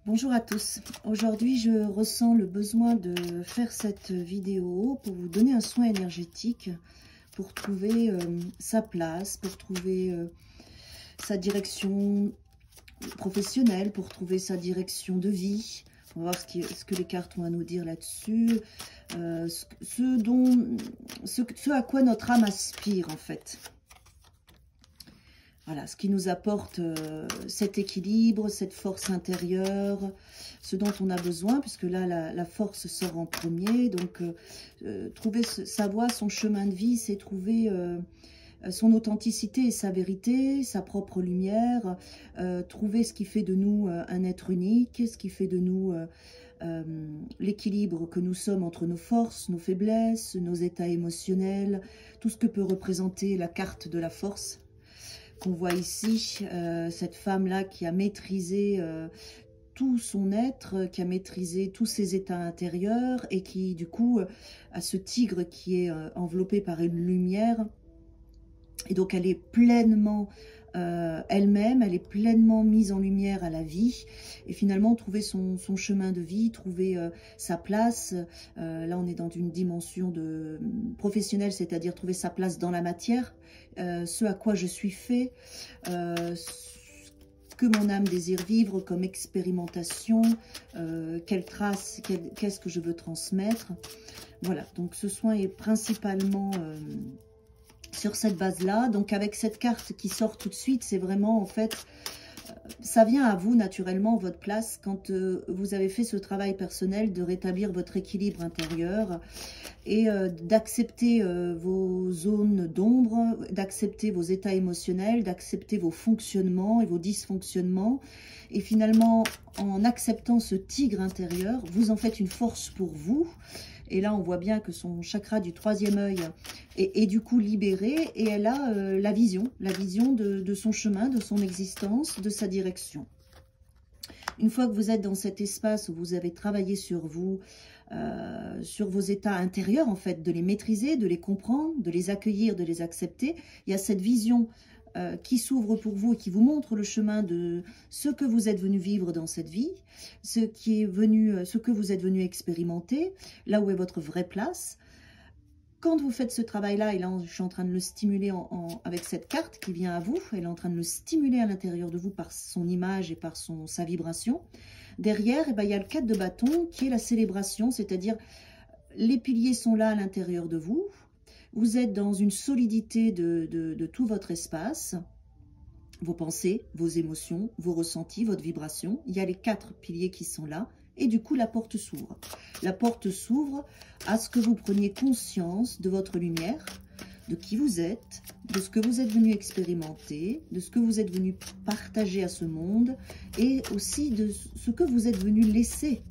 Bonjour à tous. Aujourd'hui, je ressens le besoin de faire cette vidéo pour vous donner un soin énergétique, pour trouver sa place, pour trouver sa direction professionnelle, pour trouver sa direction de vie. On va voir ce que les cartes ont à nous dire là-dessus, ce à quoi notre âme aspire en fait. Voilà, ce qui nous apporte cet équilibre, cette force intérieure, ce dont on a besoin, puisque là, la force sort en premier. Donc, trouver sa voie, son chemin de vie, c'est trouver son authenticité et sa vérité, sa propre lumière, trouver ce qui fait de nous un être unique, ce qui fait de nous l'équilibre que nous sommes entre nos forces, nos faiblesses, nos états émotionnels, tout ce que peut représenter la carte de la force. Qu'on voit ici, cette femme-là qui a maîtrisé tout son être, qui a maîtrisé tous ses états intérieurs et qui, du coup, a ce tigre qui est enveloppé par une lumière. Et donc, elle est pleinement elle-même, elle est pleinement mise en lumière à la vie. Et finalement, trouver son chemin de vie, trouver sa place. Là, on est dans une dimension professionnelle, c'est-à-dire trouver sa place dans la matière. Ce à quoi je suis fait, que mon âme désire vivre comme expérimentation, quelle trace, qu'est-ce que je veux transmettre. Voilà, donc ce soin est principalement sur cette base-là. Donc avec cette carte qui sort tout de suite, c'est vraiment en fait, ça vient à vous naturellement, votre place, quand vous avez fait ce travail personnel de rétablir votre équilibre intérieur et d'accepter vos zones d'ombre, d'accepter vos états émotionnels, d'accepter vos fonctionnements et vos dysfonctionnements. Et finalement, en acceptant ce tigre intérieur, vous en faites une force pour vous. Et là, on voit bien que son chakra du troisième œil est du coup libéré et elle a la vision de son chemin, de son existence, de sa direction. Une fois que vous êtes dans cet espace où vous avez travaillé sur vous, sur vos états intérieurs, en fait, de les maîtriser, de les comprendre, de les accueillir, de les accepter, il y a cette vision qui s'ouvre pour vous et qui vous montre le chemin de ce que vous êtes venu vivre dans cette vie, ce que vous êtes venu expérimenter, là où est votre vraie place. Quand vous faites ce travail-là, et là je suis en train de le stimuler avec cette carte qui vient à vous, elle est en train de le stimuler à l'intérieur de vous par son image et par sa vibration. Derrière, eh ben, il y a le 4 de bâton qui est la célébration, c'est-à-dire les piliers sont là à l'intérieur de vous. Vous êtes dans une solidité de tout votre espace, vos pensées, vos émotions, vos ressentis, votre vibration. Il y a les 4 piliers qui sont là. Et du coup, la porte s'ouvre. La porte s'ouvre à ce que vous preniez conscience de votre lumière, de qui vous êtes, de ce que vous êtes venu expérimenter, de ce que vous êtes venu partager à ce monde et aussi de ce que vous êtes venu laisser.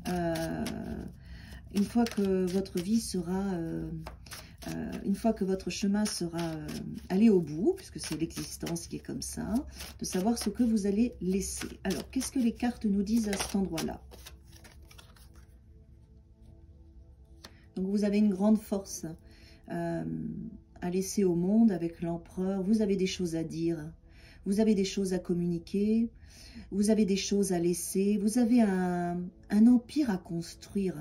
Une fois que votre vie sera... une fois que votre chemin sera allé au bout, puisque c'est l'existence qui est comme ça, de savoir ce que vous allez laisser. Alors, qu'est-ce que les cartes nous disent à cet endroit-là? Donc, vous avez une grande force à laisser au monde avec l'empereur. Vous avez des choses à dire, vous avez des choses à communiquer, vous avez des choses à laisser, vous avez un empire à construire.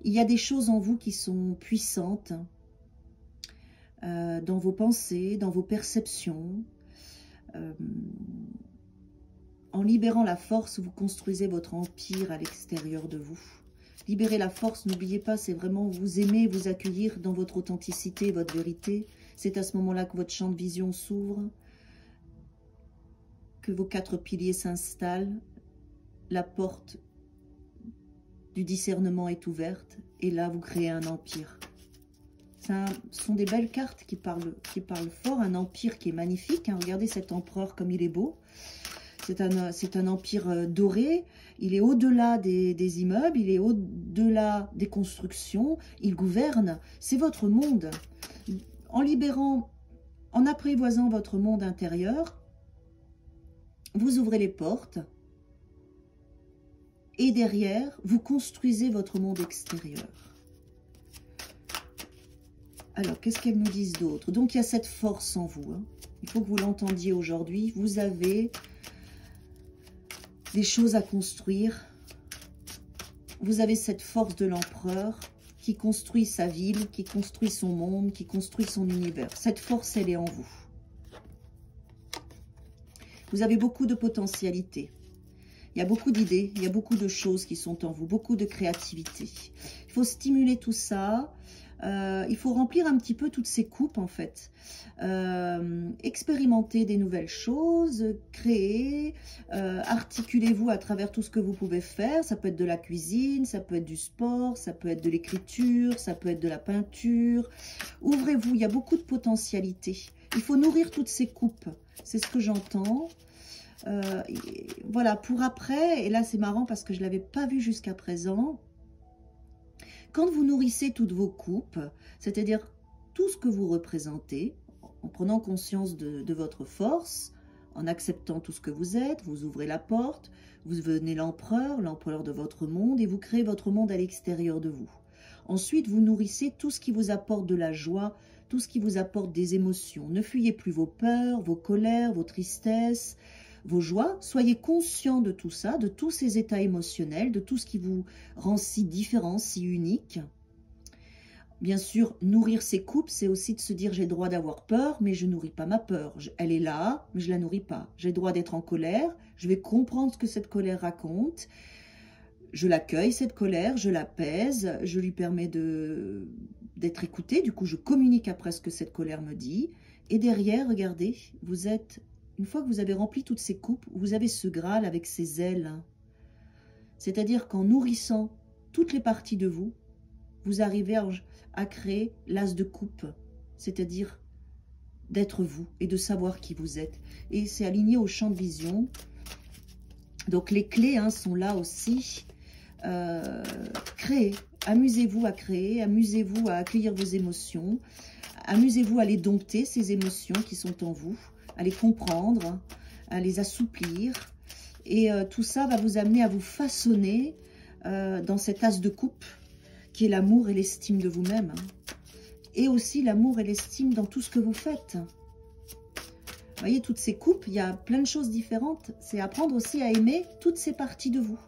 Il y a des choses en vous qui sont puissantes, dans vos pensées, dans vos perceptions. En libérant la force, vous construisez votre empire à l'extérieur de vous. Libérer la force, n'oubliez pas, c'est vraiment vous aimer, vous accueillir dans votre authenticité, votre vérité. C'est à ce moment-là que votre champ de vision s'ouvre, que vos 4 piliers s'installent, la porte du discernement est ouverte et là vous créez un empire. Ce sont des belles cartes qui parlent fort, un empire qui est magnifique. Hein. Regardez cet empereur comme il est beau. C'est un empire doré, il est au-delà des immeubles, il est au-delà des constructions, il gouverne, c'est votre monde. En libérant, en apprivoisant votre monde intérieur, vous ouvrez les portes. Et derrière, vous construisez votre monde extérieur. Alors, qu'est-ce qu'elles nous disent d'autre? Donc, il y a cette force en vous. Hein. Il faut que vous l'entendiez aujourd'hui. Vous avez des choses à construire. Vous avez cette force de l'empereur qui construit sa ville, qui construit son monde, qui construit son univers. Cette force, elle est en vous. Vous avez beaucoup de potentialité. Il y a beaucoup d'idées, il y a beaucoup de choses qui sont en vous, beaucoup de créativité. Il faut stimuler tout ça. Il faut remplir un petit peu toutes ces coupes, en fait. Expérimentez des nouvelles choses, créez, articulez-vous à travers tout ce que vous pouvez faire. Ça peut être de la cuisine, ça peut être du sport, ça peut être de l'écriture, ça peut être de la peinture. Ouvrez-vous, il y a beaucoup de potentialité. Il faut nourrir toutes ces coupes, c'est ce que j'entends. Voilà, pour après, et là c'est marrant parce que je ne l'avais pas vu jusqu'à présent, quand vous nourrissez toutes vos coupes, c'est-à-dire tout ce que vous représentez, en prenant conscience de votre force, en acceptant tout ce que vous êtes, vous ouvrez la porte, vous devenez l'empereur de votre monde, et vous créez votre monde à l'extérieur de vous. Ensuite, vous nourrissez tout ce qui vous apporte de la joie, tout ce qui vous apporte des émotions. Ne fuyez plus vos peurs, vos colères, vos tristesses, vos joies. Soyez conscient de tout ça, de tous ces états émotionnels, de tout ce qui vous rend si différent, si unique. Bien sûr, nourrir ces coupes, c'est aussi de se dire j'ai le droit d'avoir peur, mais je ne nourris pas ma peur. Elle est là, mais je ne la nourris pas. J'ai le droit d'être en colère, je vais comprendre ce que cette colère raconte. Je l'accueille, cette colère, je l'apaise, je lui permets d'être écoutée. Du coup, je communique après ce que cette colère me dit. Et derrière, regardez, vous êtes, une fois que vous avez rempli toutes ces coupes, vous avez ce Graal avec ses ailes. C'est-à-dire qu'en nourrissant toutes les parties de vous, vous arrivez à créer l'as de coupe, c'est-à-dire d'être vous et de savoir qui vous êtes. Et c'est aligné au champ de vision. Donc les clés sont là aussi. Créez, amusez-vous à créer, amusez-vous à accueillir vos émotions, amusez-vous à les dompter, ces émotions qui sont en vous, à les comprendre, à les assouplir. Et tout ça va vous amener à vous façonner dans cet as de coupe qui est l'amour et l'estime de vous-même. Et aussi l'amour et l'estime dans tout ce que vous faites. Vous voyez, toutes ces coupes, il y a plein de choses différentes. C'est apprendre aussi à aimer toutes ces parties de vous.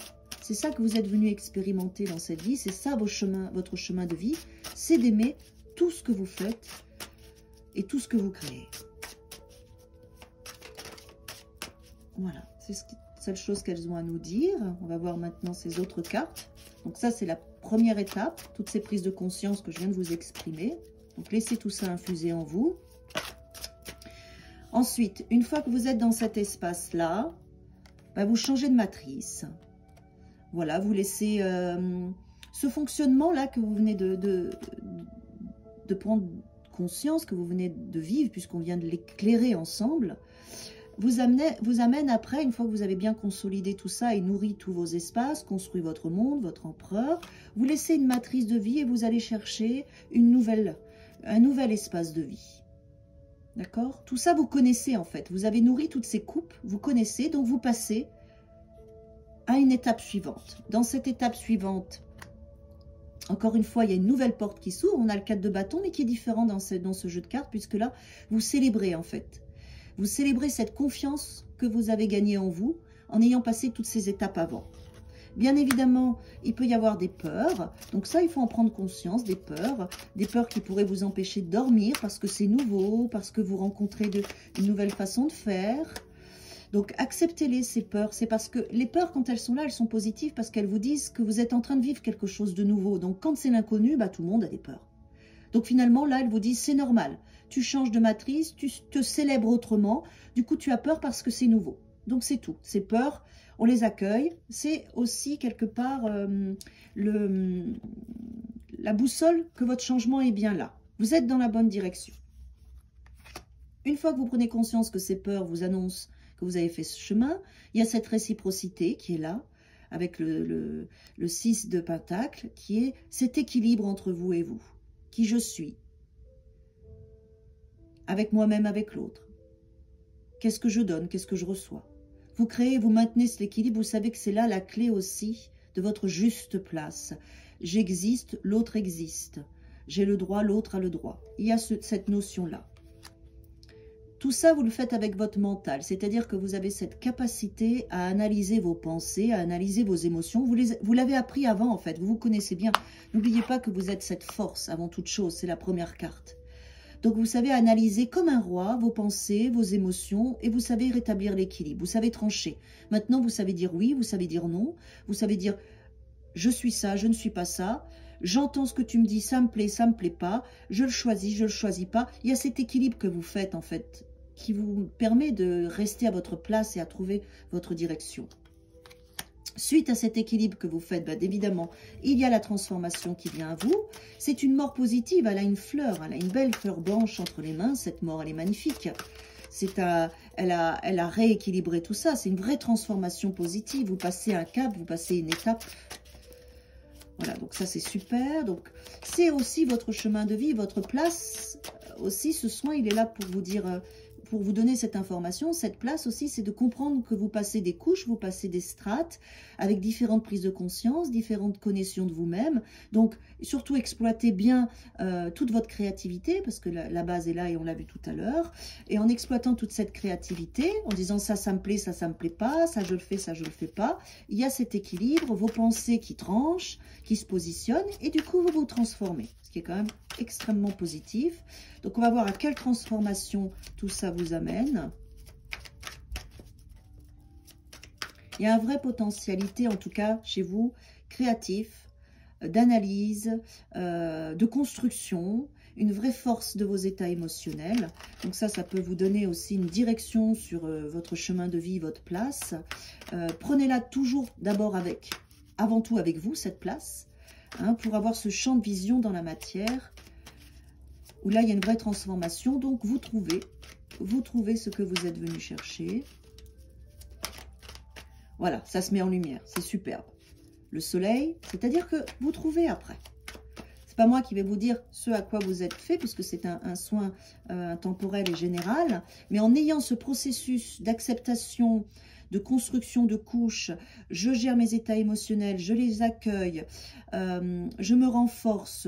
C'est ça que vous êtes venu expérimenter dans cette vie. C'est ça votre chemin de vie. C'est d'aimer tout ce que vous faites et tout ce que vous créez. Voilà, c'est la seule chose qu'elles ont à nous dire. On va voir maintenant ces autres cartes. Donc ça, c'est la première étape, toutes ces prises de conscience que je viens de vous exprimer. Donc laissez tout ça infuser en vous. Ensuite, une fois que vous êtes dans cet espace-là, vous changez de matrice. Voilà, vous laissez ce fonctionnement-là que vous venez de prendre conscience, que vous venez de vivre, puisqu'on vient de l'éclairer ensemble, vous amène après, une fois que vous avez bien consolidé tout ça et nourri tous vos espaces, construit votre monde, votre empereur, vous laissez une matrice de vie et vous allez chercher un nouvel espace de vie. D'accord? Tout ça, vous connaissez en fait. Vous avez nourri toutes ces coupes, vous connaissez, donc vous passez à une étape suivante. Dans cette étape suivante, encore une fois, il y a une nouvelle porte qui s'ouvre. On a le 4 de bâton, mais qui est différent dans ce jeu de cartes, puisque là, vous célébrez en fait. Vous célébrez cette confiance que vous avez gagnée en vous, en ayant passé toutes ces étapes avant. Bien évidemment, il peut y avoir des peurs. Donc ça, il faut en prendre conscience, des peurs qui pourraient vous empêcher de dormir parce que c'est nouveau, parce que vous rencontrez une nouvelle façon de faire. Donc acceptez-les, ces peurs. C'est parce que les peurs, quand elles sont là, elles sont positives parce qu'elles vous disent que vous êtes en train de vivre quelque chose de nouveau. Donc quand c'est l'inconnu, tout le monde a des peurs. Donc finalement, là, elles vous disent c'est normal. Tu changes de matrice, tu te célèbres autrement. Du coup, tu as peur parce que c'est nouveau. Donc c'est tout. Ces peurs, on les accueille. C'est aussi quelque part la boussole que votre changement est bien là. Vous êtes dans la bonne direction. Une fois que vous prenez conscience que ces peurs vous annoncent que vous avez fait ce chemin, il y a cette réciprocité qui est là, avec le 6 de Pentacle, qui est cet équilibre entre vous et vous. Qui je suis, avec moi-même, avec l'autre. Qu'est-ce que je donne, qu'est-ce que je reçois. Vous créez, vous maintenez cet équilibre, vous savez que c'est là la clé aussi de votre juste place. J'existe, l'autre existe. J'ai le droit, l'autre a le droit. Il y a cette notion-là. Tout ça, vous le faites avec votre mental, c'est-à-dire que vous avez cette capacité à analyser vos pensées, à analyser vos émotions. Vous l'avez appris avant, en fait, vous vous connaissez bien. N'oubliez pas que vous êtes cette force avant toute chose, c'est la première carte. Donc, vous savez analyser comme un roi vos pensées, vos émotions, et vous savez rétablir l'équilibre, vous savez trancher. Maintenant, vous savez dire oui, vous savez dire non, vous savez dire « je suis ça, je ne suis pas ça ». J'entends ce que tu me dis, ça me plaît pas, je le choisis, je le choisis pas. Il y a cet équilibre que vous faites en fait, qui vous permet de rester à votre place et à trouver votre direction. Suite à cet équilibre que vous faites, évidemment, il y a la transformation qui vient à vous. C'est une mort positive, elle a une fleur, elle a une belle fleur blanche entre les mains, cette mort, elle est magnifique. Elle a rééquilibré tout ça, c'est une vraie transformation positive. Vous passez un cap, vous passez une étape. Voilà, donc ça c'est super. Donc c'est aussi votre chemin de vie, votre place. Aussi, ce soin, il est là pour vous dire, pour vous donner cette information. Cette place aussi, c'est de comprendre que vous passez des couches, vous passez des strates, avec différentes prises de conscience, différentes connexions de vous-même. Donc, surtout exploitez bien toute votre créativité, parce que la base est là et on l'a vu tout à l'heure. Et en exploitant toute cette créativité, en disant ça me plaît, ça me plaît pas, ça je le fais, ça je le fais pas, il y a cet équilibre, vos pensées qui tranchent, qui se positionnent, et du coup vous vous transformez, ce qui est quand même extrêmement positif. Donc on va voir à quelle transformation tout ça vous amène. Il y a une vraie potentialité, en tout cas chez vous, créatif, d'analyse, de construction, une vraie force de vos états émotionnels. Donc ça peut vous donner aussi une direction sur votre chemin de vie, votre place. Prenez-la toujours d'abord avant tout avec vous, cette place, hein, pour avoir ce champ de vision dans la matière, où là, il y a une vraie transformation. Donc, vous trouvez ce que vous êtes venu chercher. Voilà, ça se met en lumière, c'est superbe. Le soleil, c'est-à-dire que vous trouvez après. C'est pas moi qui vais vous dire ce à quoi vous êtes fait, puisque c'est un soin temporel et général, mais en ayant ce processus d'acceptation, de construction de couches, je gère mes états émotionnels, je les accueille, je me renforce,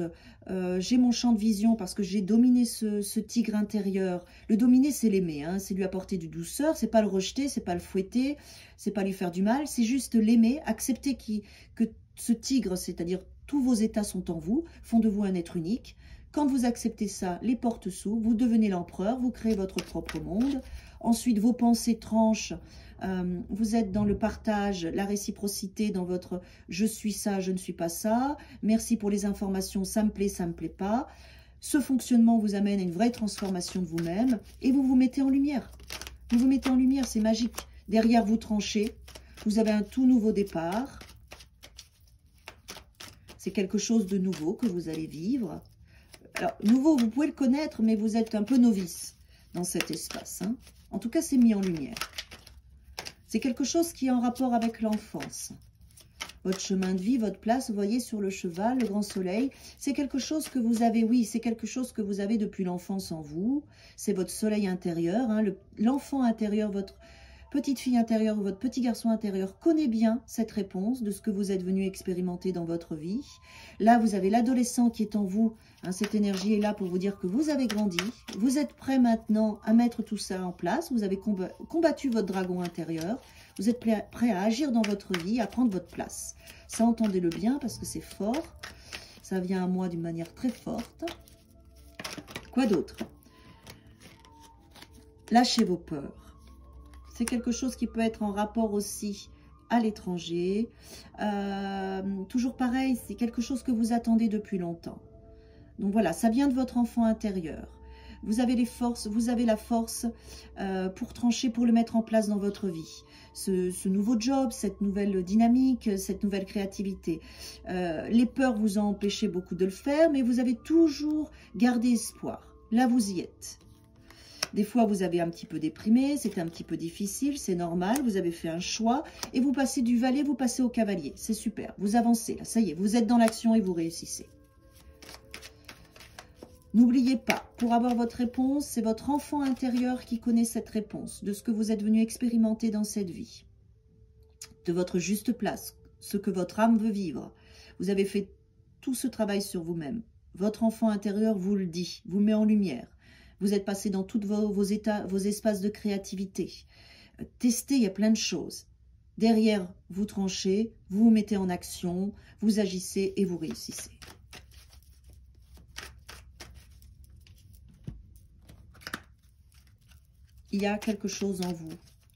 j'ai mon champ de vision parce que j'ai dominé ce tigre intérieur. Le dominer, c'est l'aimer, hein, c'est lui apporter du douceur, c'est pas le rejeter, c'est pas le fouetter, c'est pas lui faire du mal, c'est juste l'aimer, accepter que ce tigre, c'est-à-dire tous vos états sont en vous, font de vous un être unique. Quand vous acceptez ça, les portes s'ouvrent, vous devenez l'empereur, vous créez votre propre monde. Ensuite, vos pensées tranchent, vous êtes dans le partage, la réciprocité, dans votre « je suis ça, je ne suis pas ça »,« merci pour les informations, ça me plaît pas ». Ce fonctionnement vous amène à une vraie transformation de vous-même et vous vous mettez en lumière. Vous vous mettez en lumière, c'est magique. Derrière, vous tranchez, vous avez un tout nouveau départ. C'est quelque chose de nouveau que vous allez vivre. Alors, nouveau, vous pouvez le connaître, mais vous êtes un peu novice dans cet espace, hein. En tout cas, c'est mis en lumière. C'est quelque chose qui est en rapport avec l'enfance. Votre chemin de vie, votre place, vous voyez sur le cheval, le grand soleil, c'est quelque chose que vous avez, oui, c'est quelque chose que vous avez depuis l'enfance en vous. C'est votre soleil intérieur, hein, l'enfant intérieur, votre petite fille intérieure ou votre petit garçon intérieur connaît bien cette réponse de ce que vous êtes venu expérimenter dans votre vie. Là, vous avez l'adolescent qui est en vous. Hein, cette énergie est là pour vous dire que vous avez grandi. Vous êtes prêt maintenant à mettre tout ça en place. Vous avez combattu votre dragon intérieur. Vous êtes prêt à agir dans votre vie, à prendre votre place. Ça, entendez-le bien parce que c'est fort. Ça vient à moi d'une manière très forte. Quoi d'autre? Lâchez vos peurs. C'est quelque chose qui peut être en rapport aussi à l'étranger. Toujours pareil, c'est quelque chose que vous attendez depuis longtemps. Donc voilà, ça vient de votre enfant intérieur. Vous avez les forces, vous avez la force pour trancher, pour le mettre en place dans votre vie. Ce nouveau job, cette nouvelle dynamique, cette nouvelle créativité. Les peurs vous ont empêché beaucoup de le faire, mais vous avez toujours gardé espoir. Là, vous y êtes. Des fois, vous avez un petit peu déprimé, c'était un petit peu difficile, c'est normal, vous avez fait un choix et vous passez du valet, vous passez au cavalier. C'est super, vous avancez, là, ça y est, vous êtes dans l'action et vous réussissez. N'oubliez pas, pour avoir votre réponse, c'est votre enfant intérieur qui connaît cette réponse, de ce que vous êtes venu expérimenter dans cette vie, de votre juste place, ce que votre âme veut vivre. Vous avez fait tout ce travail sur vous-même. Votre enfant intérieur vous le dit, vous met en lumière. Vous êtes passé dans tous vos espaces de créativité. Testez, il y a plein de choses. Derrière, vous tranchez, vous vous mettez en action, vous agissez et vous réussissez. Il y a quelque chose en vous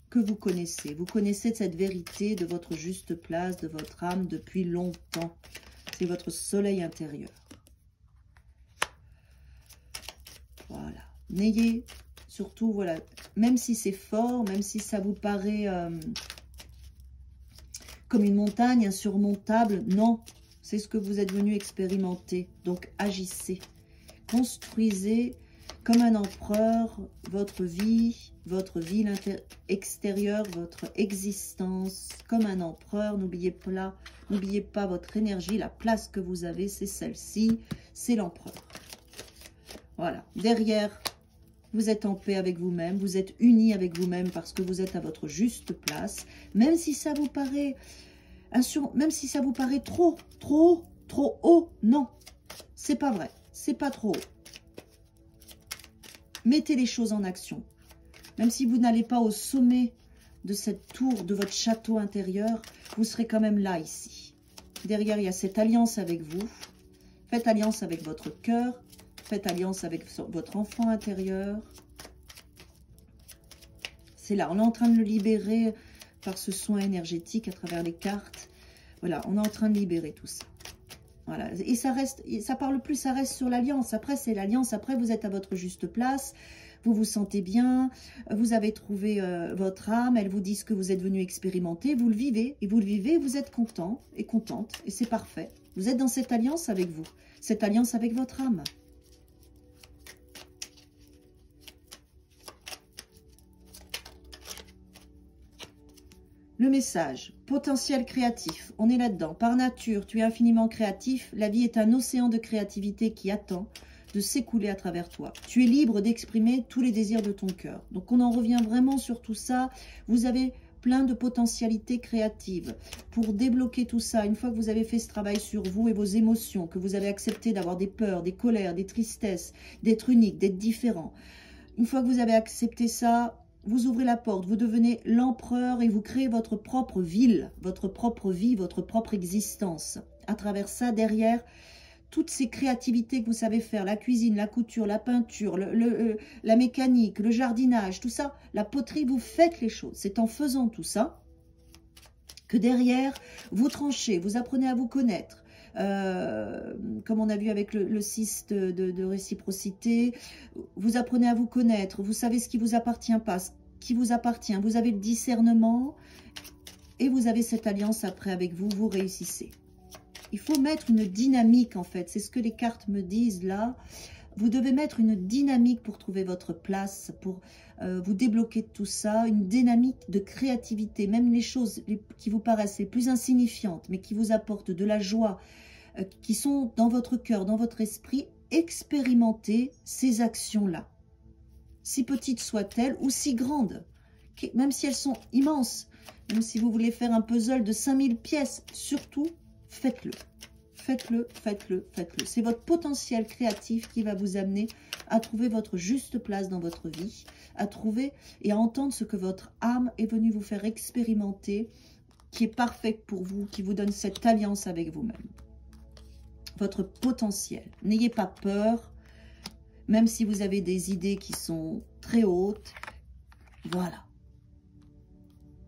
que vous connaissez. Vous connaissez cette vérité de votre juste place, de votre âme depuis longtemps. C'est votre soleil intérieur. Voilà. N'ayez surtout, voilà, même si c'est fort, même si ça vous paraît comme une montagne insurmontable, non, c'est ce que vous êtes venu expérimenter. Donc agissez, construisez comme un empereur votre ville extérieure, votre existence, comme un empereur. N'oubliez pas votre énergie, la place que vous avez, c'est celle-ci, c'est l'empereur. Voilà, derrière, vous êtes en paix avec vous-même, vous êtes unis avec vous-même parce que vous êtes à votre juste place, même si ça vous paraît trop haut, non, c'est pas vrai, c'est pas trop haut. Mettez les choses en action. Même si vous n'allez pas au sommet de cette tour, de votre château intérieur, vous serez quand même là, ici. Derrière, il y a cette alliance avec vous. Faites alliance avec votre cœur. Faites alliance avec votre enfant intérieur. C'est là, on est en train de le libérer par ce soin énergétique à travers les cartes. Voilà, on est en train de libérer tout ça. Voilà, et ça reste, ça parle plus, ça reste sur l'alliance. Après, c'est l'alliance. Après, vous êtes à votre juste place. Vous vous sentez bien. Vous avez trouvé votre âme. Elle vous dit ce que vous êtes venu expérimenter. Vous le vivez. Et vous le vivez. Vous êtes content et contente. Et c'est parfait. Vous êtes dans cette alliance avec vous. Cette alliance avec votre âme. Le message, potentiel créatif, on est là-dedans. Par nature, tu es infiniment créatif. La vie est un océan de créativité qui attend de s'écouler à travers toi. Tu es libre d'exprimer tous les désirs de ton cœur. Donc on en revient vraiment sur tout ça. Vous avez plein de potentialités créatives. Pour débloquer tout ça, une fois que vous avez fait ce travail sur vous et vos émotions, que vous avez accepté d'avoir des peurs, des colères, des tristesses, d'être unique, d'être différent. Une fois que vous avez accepté ça, vous ouvrez la porte, vous devenez l'empereur et vous créez votre propre ville, votre propre vie, votre propre existence. À travers ça, derrière, toutes ces créativités que vous savez faire, la cuisine, la couture, la peinture, la mécanique, le jardinage, tout ça, la poterie, vous faites les choses. C'est en faisant tout ça que derrière, vous tranchez, vous apprenez à vous connaître. Comme on a vu avec le 6 de réciprocité, vous apprenez à vous connaître, vous savez ce qui vous appartient pas, ce qui vous appartient, vous avez le discernement et vous avez cette alliance après avec vous, vous réussissez. Il faut mettre une dynamique en fait, c'est ce que les cartes me disent là. Vous devez mettre une dynamique pour trouver votre place, pour vous débloquer de tout ça, une dynamique de créativité, même les choses qui vous paraissent les plus insignifiantes, mais qui vous apportent de la joie, qui sont dans votre cœur, dans votre esprit, expérimentez ces actions-là. Si petites soient-elles ou si grandes, même si elles sont immenses, même si vous voulez faire un puzzle de 5000 pièces, surtout, faites-le. Faites-le, faites-le, faites-le. C'est votre potentiel créatif qui va vous amener à trouver votre juste place dans votre vie, à trouver et à entendre ce que votre âme est venue vous faire expérimenter, qui est parfait pour vous, qui vous donne cette alliance avec vous-même. Votre potentiel. N'ayez pas peur, même si vous avez des idées qui sont très hautes. Voilà.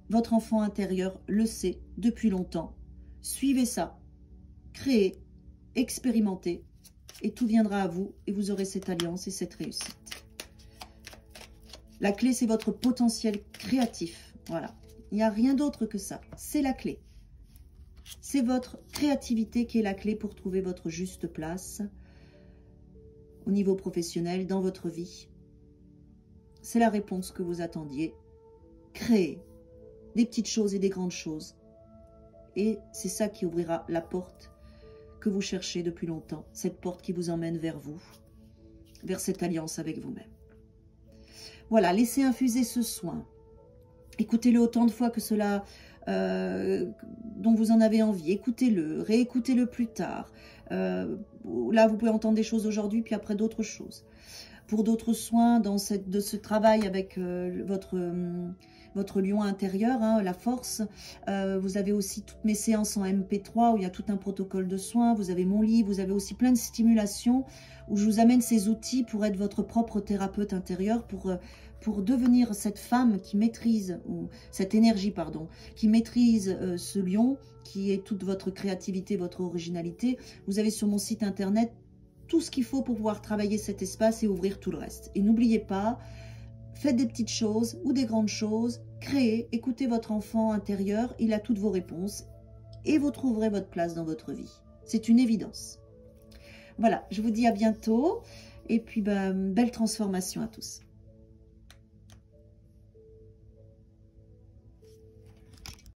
Votre enfant intérieur le sait depuis longtemps. Suivez ça. Créez, expérimentez, et tout viendra à vous, et vous aurez cette alliance et cette réussite. La clé, c'est votre potentiel créatif. Voilà. Il n'y a rien d'autre que ça. C'est la clé. C'est votre créativité qui est la clé pour trouver votre juste place au niveau professionnel, dans votre vie. C'est la réponse que vous attendiez. Créez des petites choses et des grandes choses. Et c'est ça qui ouvrira la porte que vous cherchez depuis longtemps, cette porte qui vous emmène vers vous, vers cette alliance avec vous-même. Voilà, laissez infuser ce soin. Écoutez-le autant de fois que cela, dont vous en avez envie. Écoutez-le, réécoutez-le plus tard. Là, vous pouvez entendre des choses aujourd'hui, puis après d'autres choses. Pour d'autres soins, dans de ce travail avec votre lion intérieur, hein, la force. Vous avez aussi toutes mes séances en MP3 où il y a tout un protocole de soins. Vous avez mon livre, vous avez aussi plein de stimulations où je vous amène ces outils pour être votre propre thérapeute intérieur, pour devenir cette femme qui maîtrise, ou cette énergie, pardon, qui maîtrise ce lion, qui est toute votre créativité, votre originalité. Vous avez sur mon site internet tout ce qu'il faut pour pouvoir travailler cet espace et ouvrir tout le reste. Et n'oubliez pas, faites des petites choses ou des grandes choses, créez, écoutez votre enfant intérieur, il a toutes vos réponses et vous trouverez votre place dans votre vie. C'est une évidence. Voilà, je vous dis à bientôt et puis belle transformation à tous.